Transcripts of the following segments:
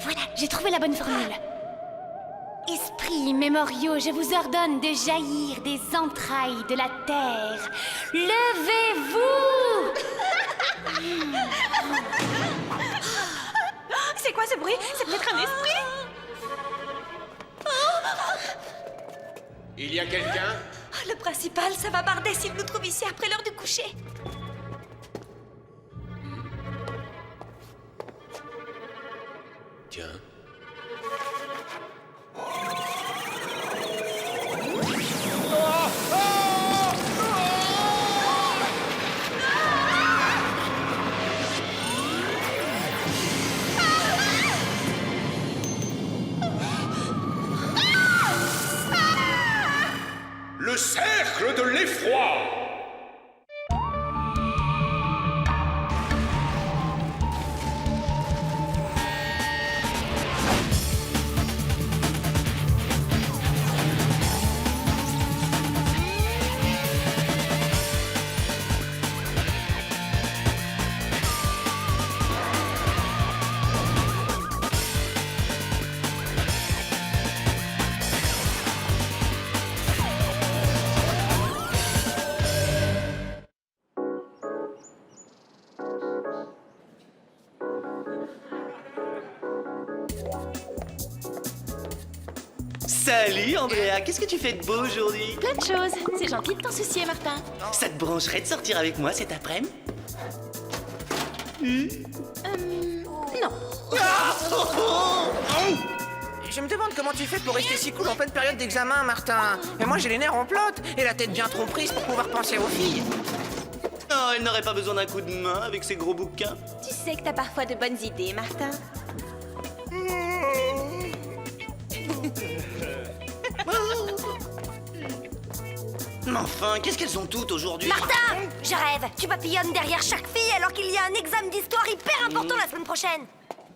Voilà, j'ai trouvé la bonne formule. Esprits mémoriaux, je vous ordonne de jaillir des entrailles de la terre. Levez-vous! C'est quoi ce bruit? C'est peut-être un esprit? Il y a quelqu'un? Oh, le principal, ça va barder s'il nous trouve ici après l'heure du coucher. Tiens. Le cercle de l'effroi! Salut Andrea, qu'est-ce que tu fais de beau aujourd'hui? Plein de choses. C'est gentil de t'en soucier, Martin. Ça te brancherait de sortir avec moi cet après-midi? Non. Je me demande comment tu fais pour rester si cool en pleine période d'examen, Martin. Mais moi j'ai les nerfs en plâtre et la tête bien trop prise pour pouvoir penser aux filles. Oh, elle n'aurait pas besoin d'un coup de main avec ses gros bouquins. Tu sais que t'as parfois de bonnes idées, Martin. Mais enfin, qu'est-ce qu'elles ont toutes aujourd'hui? Martin! Je rêve! Tu papillonnes derrière chaque fille alors qu'il y a un examen d'histoire hyper important la semaine prochaine!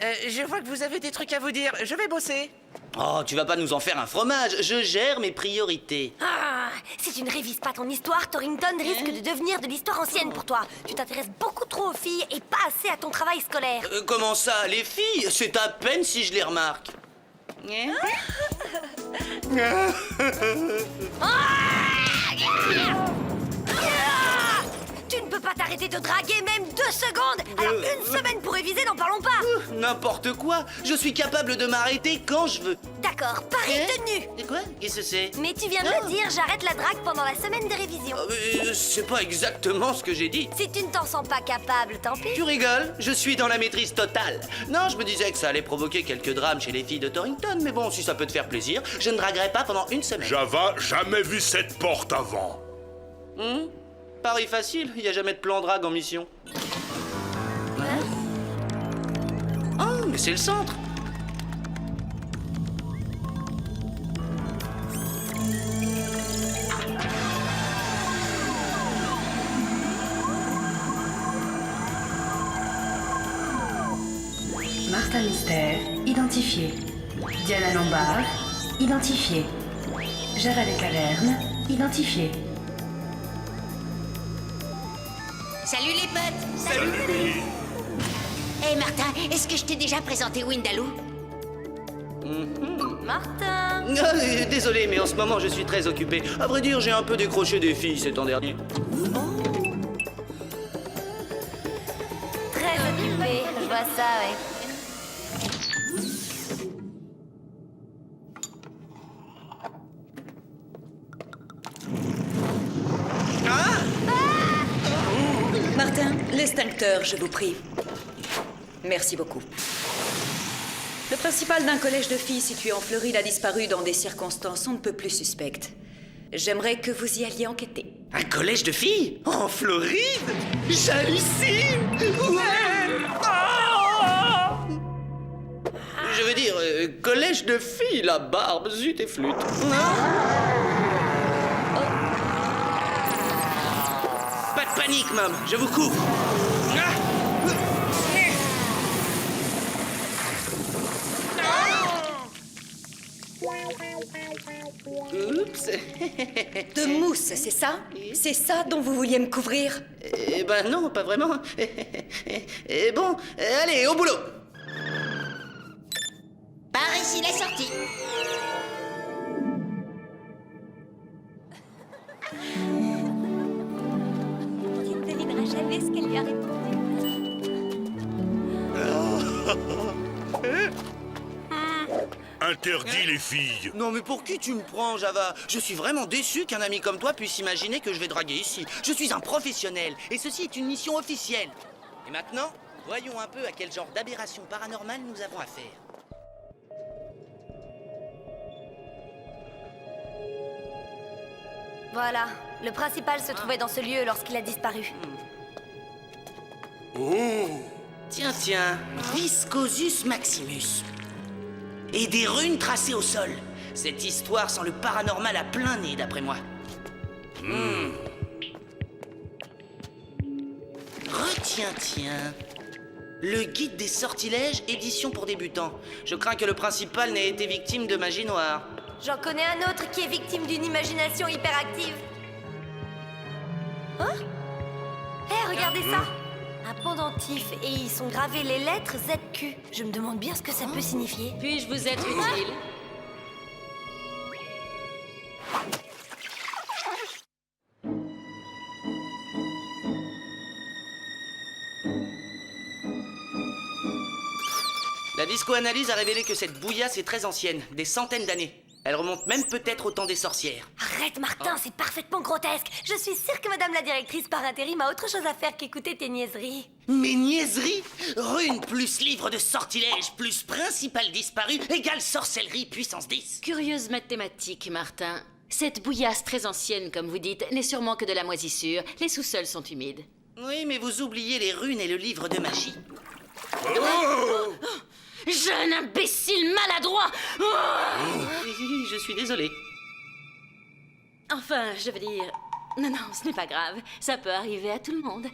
Je vois que vous avez des trucs à vous dire. Je vais bosser. Oh, tu vas pas nous en faire un fromage. Je gère mes priorités. Ah, si tu ne révises pas ton histoire, Torrington risque de devenir de l'histoire ancienne pour toi. Tu t'intéresses beaucoup trop aux filles et pas assez à ton travail scolaire. Comment ça, les filles? C'est à peine si je les remarque. Tu ne peux pas t'arrêter de draguer même 2 secondes. Alors une semaine pour réviser, n'en parlons pas. N'importe quoi. Je suis capable de m'arrêter quand je veux. D'accord, pari tenu. Et quoi? Qu'est-ce que c'est? Mais tu viens de me dire, j'arrête la drague pendant la semaine de révision. C'est pas exactement ce que j'ai dit. Si tu ne t'en sens pas capable, tant pis. Tu rigoles? Je suis dans la maîtrise totale. Non, je me disais que ça allait provoquer quelques drames chez les filles de Torrington, mais bon, si ça peut te faire plaisir, je ne draguerai pas pendant une semaine. Java, jamais vu cette porte avant. Pari facile, il n'y a jamais de plan drague en mission. Oh, mais c'est le centre. Martin Mystère, identifié. Diana Lombard, identifié. Java de Caverne, identifié. Salut les potes! Salut Hey Martin, est-ce que je t'ai déjà présenté Windaloo? Martin! Désolé, mais en ce moment, je suis très occupé. À vrai dire, j'ai un peu décroché des filles ces temps derniers. Très occupé, je vois ça, ouais. Martin, l'extincteur, je vous prie. Merci beaucoup. Le principal d'un collège de filles situé en Floride a disparu dans des circonstances on ne peut plus suspectes. J'aimerais que vous y alliez enquêter. Un collège de filles? En Floride? J'hallucine! Ouais! Je veux dire, collège de filles, la barbe, zut et flûte. Pas de panique, Mom, je vous couvre. Oups. De mousse, c'est ça? C'est ça dont vous vouliez me couvrir? Eh ben non, pas vraiment. Bon, allez, au boulot. Voici la sortie. Tu ne devineras jamais ce qu'elle lui a répondu. Interdit les filles. Non mais pour qui tu me prends, Java? Je suis vraiment déçu qu'un ami comme toi puisse imaginer que je vais draguer ici. Je suis un professionnel, et ceci est une mission officielle. Et maintenant, voyons un peu à quel genre d'aberration paranormale nous avons affaire. Voilà, le principal se trouvait dans ce lieu lorsqu'il a disparu. Tiens, tiens, Viscosus Maximus. Et des runes tracées au sol. Cette histoire sent le paranormal à plein nez, d'après moi. Retiens, tiens. Le guide des sortilèges, édition pour débutants. Je crains que le principal n'ait été victime de magie noire. J'en connais un autre qui est victime d'une imagination hyperactive. Hein? Hé, regardez ça! Un pendentif et y sont gravées les lettres ZQ. Je me demande bien ce que ça peut signifier. Puis-je vous être utile? La viscoanalyse a révélé que cette bouillasse est très ancienne, des centaines d'années. Elle remonte même peut-être au temps des sorcières. Arrête, Martin, c'est parfaitement grotesque. Je suis sûre que madame la directrice par intérim a autre chose à faire qu'écouter tes niaiseries. Mes niaiseries? Rune plus livre de sortilèges plus principal disparu égale sorcellerie puissance 10. Curieuse mathématique, Martin. Cette bouillasse très ancienne, comme vous dites, n'est sûrement que de la moisissure. Les sous-sols sont humides. Oui, mais vous oubliez les runes et le livre de magie. Jeune imbécile maladroit! Je suis désolé. Enfin, je veux dire... Non, ce n'est pas grave. Ça peut arriver à tout le monde.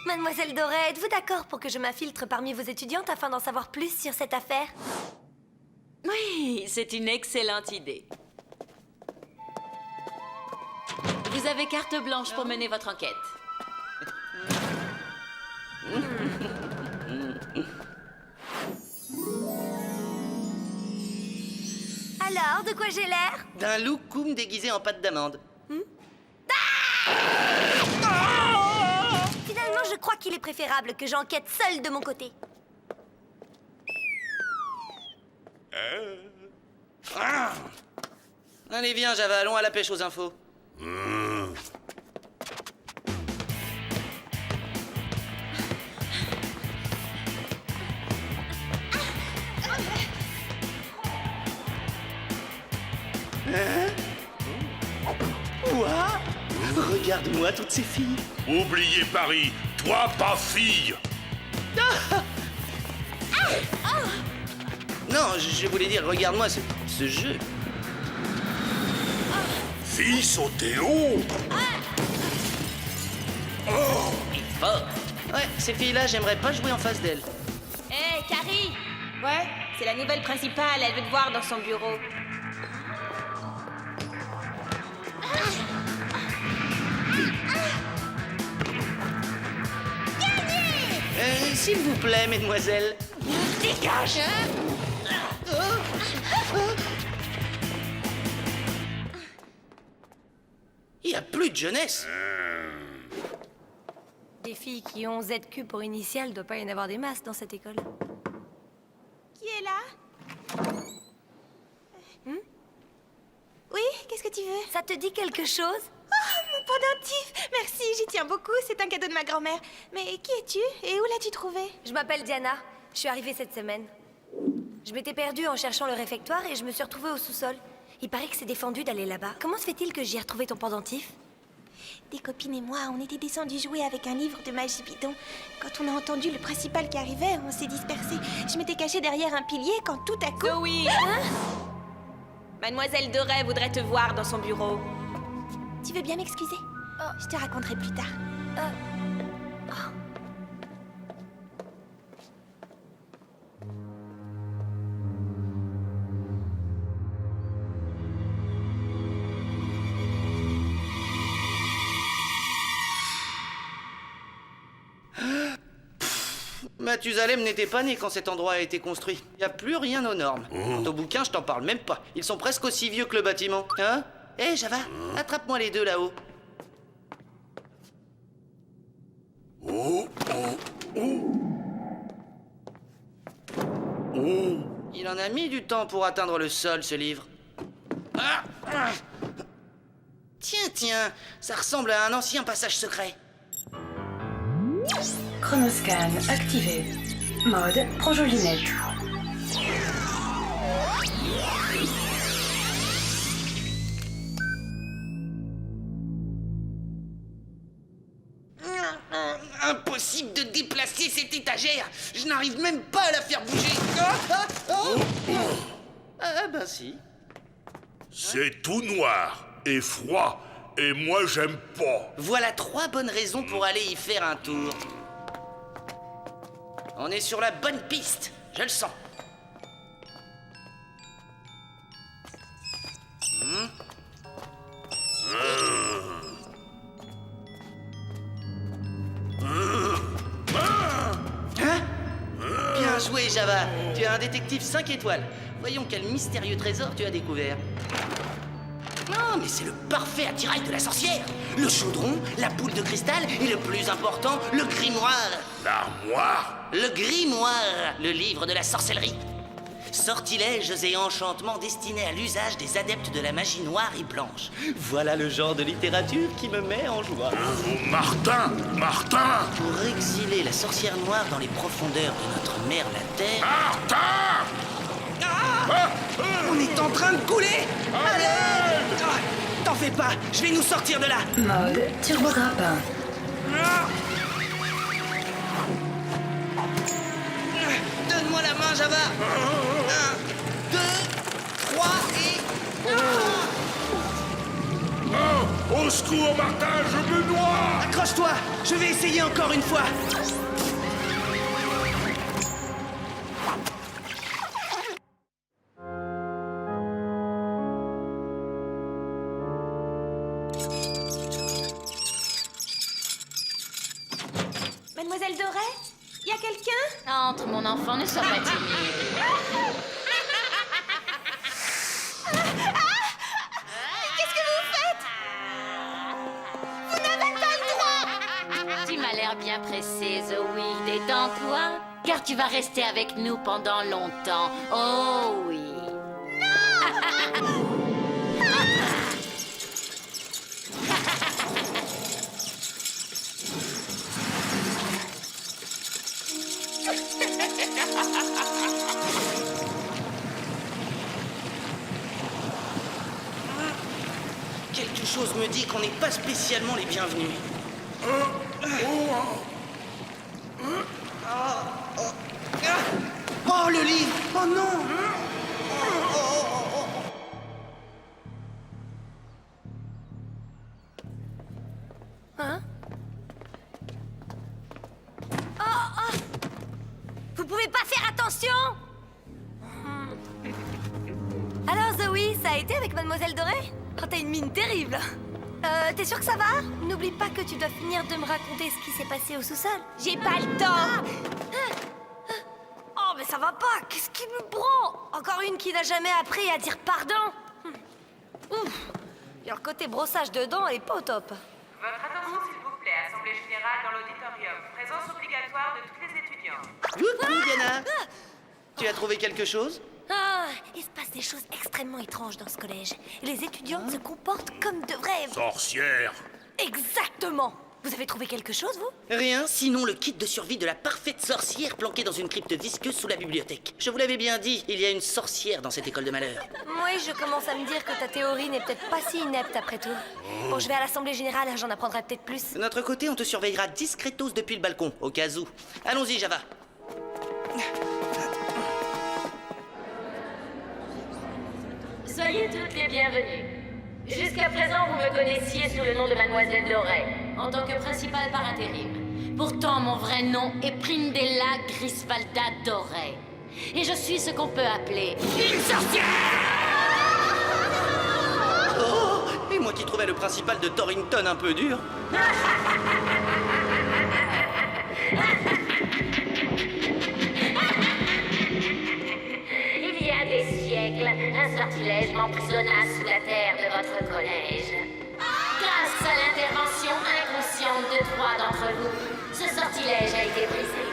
Mademoiselle Doré, êtes-vous d'accord pour que je m'infiltre parmi vos étudiantes afin d'en savoir plus sur cette affaire? Oui, c'est une excellente idée. Vous avez carte blanche pour mener votre enquête. Alors, de quoi j'ai l'air? D'un loukoum déguisé en pâte d'amande. Finalement, je crois qu'il est préférable que j'enquête seule de mon côté. Allez, viens, Java, allons à la pêche aux infos. Quoi? Regarde-moi toutes ces filles. Oubliez Paris. Toi, pas fille. Non, je voulais dire, regarde-moi ce jeu. Fille sauter haut. Il est fort. Ouais, ces filles-là, j'aimerais pas jouer en face d'elles. Hé, Carrie! Ouais, c'est la nouvelle principale, elle veut te voir dans son bureau. S'il vous plaît, mesdemoiselles. Dégage! Il n'y a plus de jeunesse. Des filles qui ont ZQ pour initiale, doit pas y en avoir des masses dans cette école. Qui est là? Oui, qu'est-ce que tu veux? Ça te dit quelque chose? Oh, mon pendentif! Merci, j'y tiens beaucoup, c'est un cadeau de ma grand-mère. Mais qui es-tu et où l'as-tu trouvé? Je m'appelle Diana, je suis arrivée cette semaine. Je m'étais perdue en cherchant le réfectoire et je me suis retrouvée au sous-sol. Il paraît que c'est défendu d'aller là-bas. Comment se fait-il que j'y ai retrouvé ton pendentif? Des copines et moi, on était descendus jouer avec un livre de magie bidon. Quand on a entendu le principal qui arrivait, on s'est dispersés. Je m'étais cachée derrière un pilier quand tout à coup... Zoé! Mademoiselle Doré voudrait te voir dans son bureau. Tu veux bien m'excuser? Je te raconterai plus tard. Mathusalem n'était pas né quand cet endroit a été construit. Y a plus rien aux normes. Quant au bouquin, je t'en parle même pas. Ils sont presque aussi vieux que le bâtiment. Hein? Hé, Java, attrape-moi les deux là-haut. Il en a mis du temps pour atteindre le sol, ce livre. Tiens, ça ressemble à un ancien passage secret. Chronoscan activé. Mode projolinette. Impossible de déplacer cette étagère. Je n'arrive même pas à la faire bouger. Ah ben si. C'est tout noir et froid, et moi j'aime pas. Voilà 3 bonnes raisons pour aller y faire un tour. On est sur la bonne piste, je le sens. Hein? Bien joué, Java. Tu es un détective 5 étoiles. Voyons quel mystérieux trésor tu as découvert. Non, mais c'est le parfait attirail de la sorcière. Le chaudron, la boule de cristal et le plus important, le grimoire. L'armoire? Le grimoire, le livre de la sorcellerie. Sortilèges et enchantements destinés à l'usage des adeptes de la magie noire et blanche. Voilà le genre de littérature qui me met en joie. Martin! Pour exiler la sorcière noire dans les profondeurs de notre mère la Terre... Martin! On est en train de couler! Allez! T'en fais pas, je vais nous sortir de là! Mode turbograppin. Donne-moi la main, Java! 1, 2, 3 et... Au secours, Martin, je me noie! Accroche-toi! Je vais essayer encore une fois! Mademoiselle Doré? Y a quelqu'un? Entre, mon enfant, ne sois pas timide. Qu'est-ce que vous faites? Vous n'avez pas le droit! Tu m'as l'air bien pressée, Zoé. Détends-toi, car tu vas rester avec nous pendant longtemps. Oh oui. Quelque chose me dit qu'on n'est pas spécialement les bienvenus. Oh, le livre! Oh non! Hein? Vous pouvez pas faire attention? Alors Zoé, ça a été avec Mademoiselle Doré? Oh, t'as une mine terrible. T'es sûre que ça va? N'oublie pas que tu dois finir de me raconter ce qui s'est passé au sous-sol. J'ai pas le temps! Oh, mais ça va pas! Qu'est-ce qui me prend? Encore une qui n'a jamais appris à dire pardon? Ouf! Et le côté brossage de dents est pas au top. Votre attention, s'il vous plaît. Assemblée générale dans l'auditorium. Présence obligatoire de tous les étudiants. Coucou, Diana! Tu as trouvé quelque chose? Ah, il se passe des choses extrêmement étranges dans ce collège. Les étudiantes se comportent comme de vraies... Sorcière! Exactement! Vous avez trouvé quelque chose, vous? Rien, sinon le kit de survie de la parfaite sorcière planquée dans une crypte visqueuse sous la bibliothèque. Je vous l'avais bien dit, il y a une sorcière dans cette école de malheur. Oui, je commence à me dire que ta théorie n'est peut-être pas si inepte après tout. Bon, je vais à l'assemblée générale, j'en apprendrai peut-être plus. De notre côté, on te surveillera discretos depuis le balcon, au cas où. Allons-y, Java. Soyez toutes les bienvenues. Jusqu'à présent, vous me connaissiez sous le nom de Mademoiselle Doré, en tant que principale par intérim. Pourtant, mon vrai nom est Prindella Grisvalda Doré. Et je suis ce qu'on peut appeler une sorcière! Oh! Et moi qui trouvais le principal de Torrington un peu dur. un sortilège m'emprisonna sous la terre de votre collège. Grâce à l'intervention inconsciente de 3 d'entre vous, ce sortilège a été brisé.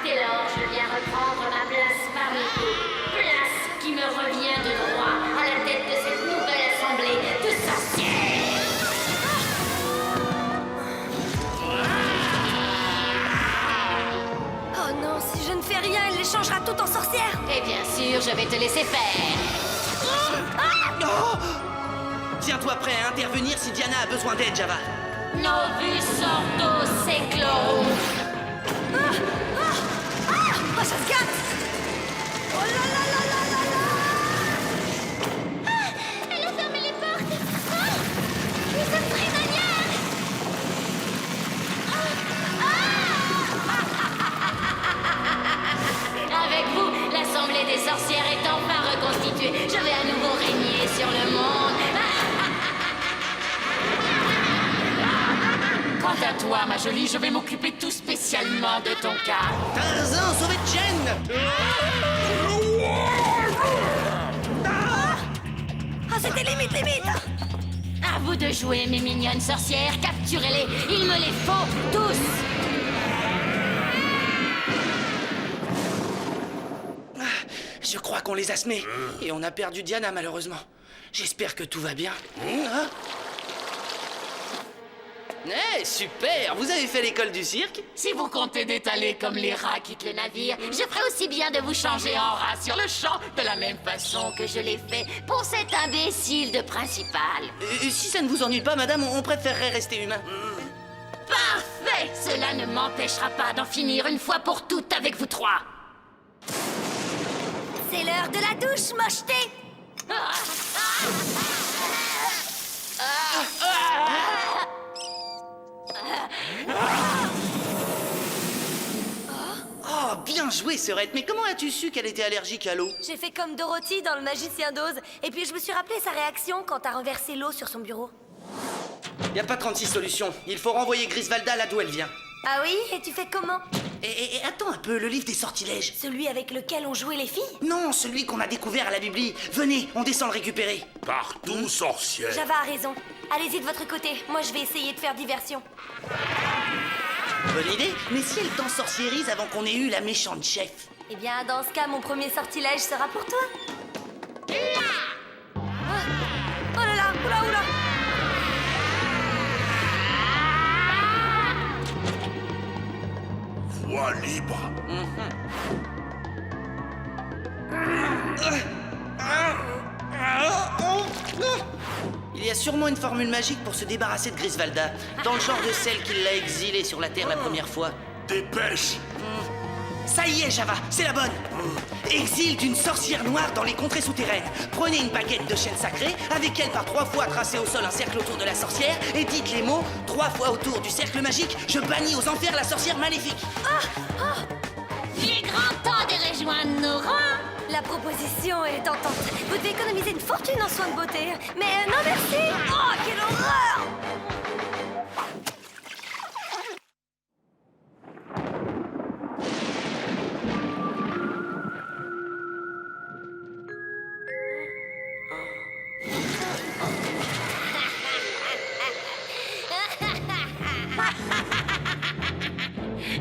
Dès lors, je viens reprendre ma place parmi vous. Place qui me revient de droit à la tête de cette nouvelle assemblée de sorcières. Oh non, si je ne fais rien, elle les changera toutes en sorcières. Et bien sûr, je vais te laisser faire. Oh! Tiens-toi prêt à intervenir si Diana a besoin d'aide, Java. Novus Ordo Seclorum. Oh, ça se gâte. Oh là là là là là là. Elle a fermé les portes. Les sommes très maniaques. Avec vous, l'Assemblée des sorcières est enfin reconstituée. Je vais à nouveau régner sur le monde. Quant à toi, ma jolie, je vais m'occuper tout spécialement de ton cas. Tarzan, sauvez Jen! Ah, c'était limite. À vous de jouer, mes mignonnes sorcières. Capturez-les. Il me les faut tous. Je crois qu'on les a semés. Et on a perdu Diana, malheureusement. J'espère que tout va bien. Hein? Eh, super! Vous avez fait l'école du cirque? Si vous comptez d'étaler comme les rats quittent le navire, je ferai aussi bien de vous changer en rat sur le champ, de la même façon que je l'ai fait pour cet imbécile de principal. Si ça ne vous ennuie pas, madame, on préférerait rester humain. Parfait! Cela ne m'empêchera pas d'en finir une fois pour toutes avec vous 3. C'est l'heure de la douche, mocheté. Oh, bien joué, Serette. Mais comment as-tu su qu'elle était allergique à l'eau? J'ai fait comme Dorothy dans Le Magicien d'Oz. Et puis je me suis rappelé sa réaction quand t'as renversé l'eau sur son bureau. Y a pas 36 solutions. Il faut renvoyer Grisvalda là d'où elle vient. Ah oui? Et tu fais comment? Et attends un peu, le livre des sortilèges. Celui avec lequel ont joué les filles? Non, celui qu'on a découvert à la Bibli. Venez, on descend le récupérer. Partout, sorcière. Java a raison. Allez-y de votre côté. Moi, je vais essayer de faire diversion. Bonne idée. Mais si elle t'ensorcierise avant qu'on ait eu la méchante chef? Eh bien, dans ce cas, mon premier sortilège sera pour toi. Oh là là, oula oula. Voie libre. Il y a sûrement une formule magique pour se débarrasser de Grisvalda, dans le genre de celle qui l'a exilée sur la Terre la première fois. Dépêche. Ça y est, Java, c'est la bonne. Exil d'une sorcière noire dans les contrées souterraines. Prenez une baguette de chêne sacré, avec elle par 3 fois tracez au sol un cercle autour de la sorcière, et dites les mots 3 fois autour du cercle magique, je bannis aux enfers la sorcière maléfique. Il est grand temps de rejoindre nos rangs. La proposition est tentante. Vous devez économiser une fortune en soins de beauté. Mais non merci. Oh, quelle horreur!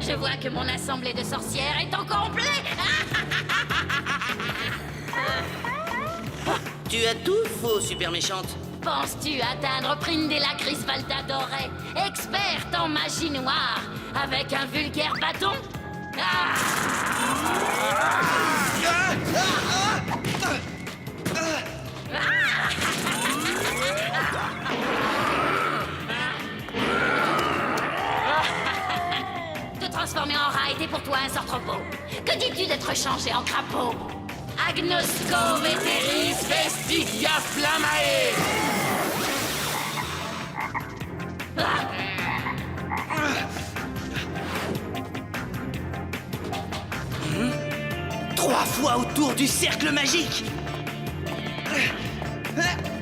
Je vois que mon assemblée de sorcières est au complet. Tu as tout faux, super méchante. Penses-tu atteindre Prindella Grisvalda Doré, experte en magie noire, avec un vulgaire bâton? Te transformer en rat était pour toi un sort trop beau. Que dis-tu d'être changé en crapaud? Agnosco Veteris Vestigia Flamae. 3 fois autour du cercle magique.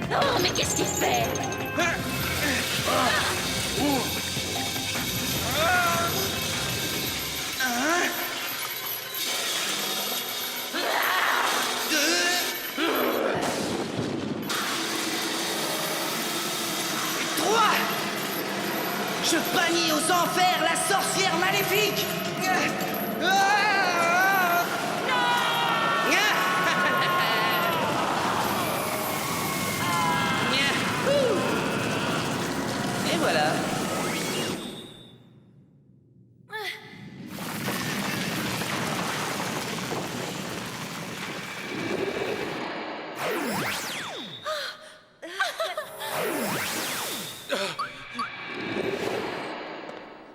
Oh, mais qu'est-ce qu'il fait? 1, 2, Accompagnez aux enfers la sorcière maléfique. Et voilà.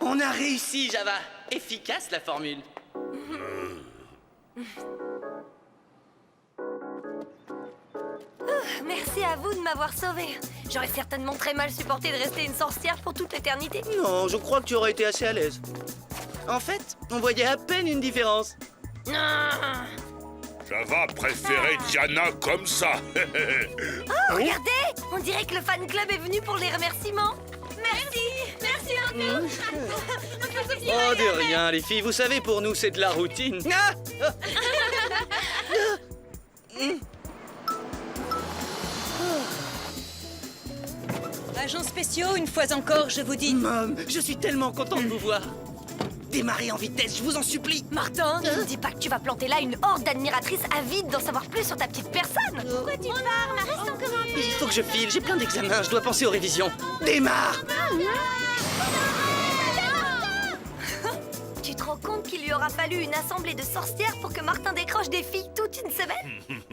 On a réussi, Java. Efficace, la formule. Merci à vous de m'avoir sauvée. J'aurais certainement très mal supporté de rester une sorcière pour toute l'éternité. Non, je crois que tu aurais été assez à l'aise. En fait, on voyait à peine une différence. Java préférait Diana comme ça. Oh, regardez! On dirait que le fan club est venu pour les remerciements. Merci! Merci encore! Oh, de rien, les filles. Vous savez, pour nous, c'est de la routine. Ah Agents spéciaux, une fois encore, je vous dis... Mom, je suis tellement content de vous voir. Démarrez en vitesse, je vous en supplie. Martin, ne me dis pas que tu vas planter là une horde d'admiratrices avides d'en savoir plus sur ta petite personne. Pourquoi tu pars, Reste encore un peu. Il faut que je file, j'ai plein d'examens, je dois penser aux révisions. Démarre. Tu te rends compte qu'il lui aura fallu une assemblée de sorcières pour que Martin décroche des filles toute une semaine?